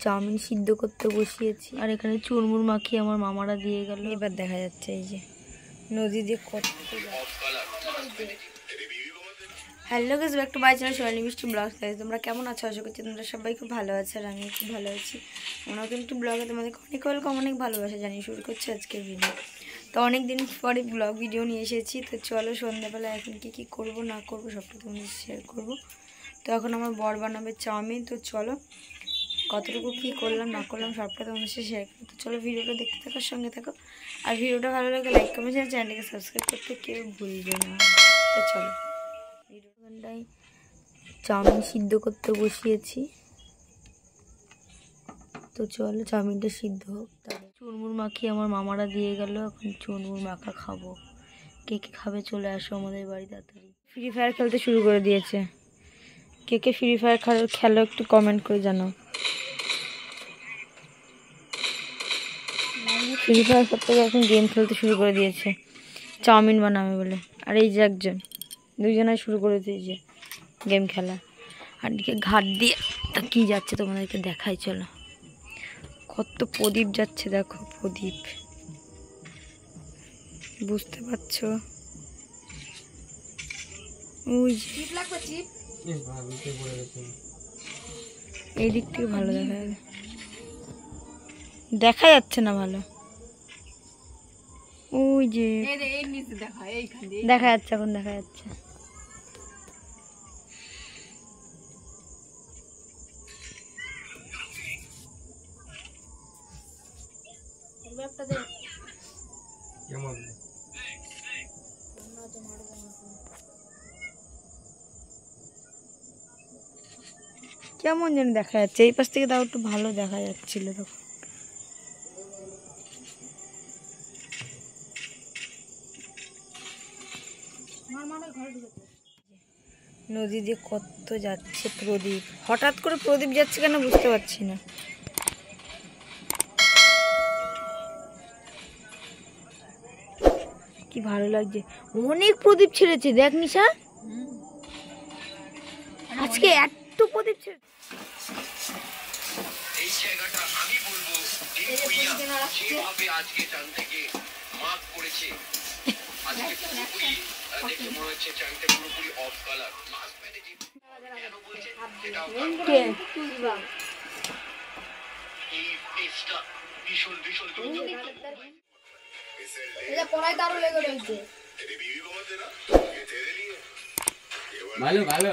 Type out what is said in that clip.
Chowmein সিদ্ধ করতে বসিয়েছি আর এখানে চুরমুর মাখিয়ে আমার মামারা দিয়ে গেল। এবার দেখা যাচ্ছে এই যে নদী দিয়ে কত। Hello guys, back to my channel Sonali Mishti vlogs. Guys তোমরা কেমন আছো? আশা করছি তোমরা সবাই খুব ভালো আছো আর আমি খুব ভালো আছি। আমরা কিন্তু ব্লগে তোমাদেরকে অনেক ওয়েলকাম, অনেক ভালোবাসা জানিয়ে শুরু করছি আজকের ভিডিও। তো অনেক দিন পরে ব্লগ ভিডিও নিয়ে এসেছি। তো চলো সন্ধ্যাবেলা এখন কী করব না করব সবটা তোমাদের শেয়ার করব। তো এখন আমার বর বানাবে চাউমিন। তো চলো কতটুকু কী করলাম না করলাম সবটা তোমাদের সাথে শেয়ার করবো। তো চলো ভিডিওটা দেখতে থাকো, সঙ্গে থাকো। আর ভিডিওটা ভালো লাগে লাইক কমেন্ট আর চ্যানেলটাকে সাবস্ক্রাইব করতে কেউ ভুলবে না। তো চলো ভিডিওটাই চাউমিন সিদ্ধ করতে বসিয়েছি। তো চলো চাউমিনটা সিদ্ধ হোক। তারপর চুরমুর মাখিয়ে আমার মামারা দিয়ে গেল। এখন চুরমুর মাখা খাবো। কে কে খাবে চলে আসো আমাদের বাড়ি তাড়াতাড়ি। ফ্রি ফায়ার খেলতে শুরু করে দিয়েছে। কে কে ফ্রি ফায়ার খেলো একটু কমেন্ট করে জানাও। ফ্রি ফায়ার করতে এখন গেম খেলতে শুরু করে দিয়েছে চাউমিন বানাবে বলে। আর এই যে একজন দুইজনে শুরু করে দিয়েছে গেম খেলা। আর দিকে ঘাট দিয়ে তা কি যাচ্ছে তোমাদেরকে দেখাই। চলো কত প্রদীপ যাচ্ছে, দেখো প্রদীপ, বুঝতে পারছো? ওই এই দিক থেকে ভালো দেখা যাবে, দেখা যাচ্ছে না ভালো। ওই যে দেখা যাচ্ছে, এখন দেখা যাচ্ছে। কেমন যেন দেখা যাচ্ছে, এই পাশ থেকে তাও একটু ভালো দেখা যাচ্ছিল তখন। নদী দিয়ে কত যাচ্ছে প্রদীপ, হঠাৎ করে প্রদীপ যাচ্ছে কেন বুঝতে পারছি না। কি ভালো লাগছে, অনেক প্রদীপ ছেড়েছে দেখ নিশা, আজকে এত প্রদীপ ছেড়েছে। এই জায়গাটা আমি বলবো যেভাবে আজকে চাঁদ থেকে মাপ করেছে, আজকে পুরোপুরি দেখে মনে হচ্ছে চাঁদটা পুরোপুরি অফ কালার। মাস্ক মেরেছে কেন বলছে এটাও এই পেজটা ভীষণ ভীষণ এটা পড়াই দারুণ লেগে রয়েছে। ভালো ভালো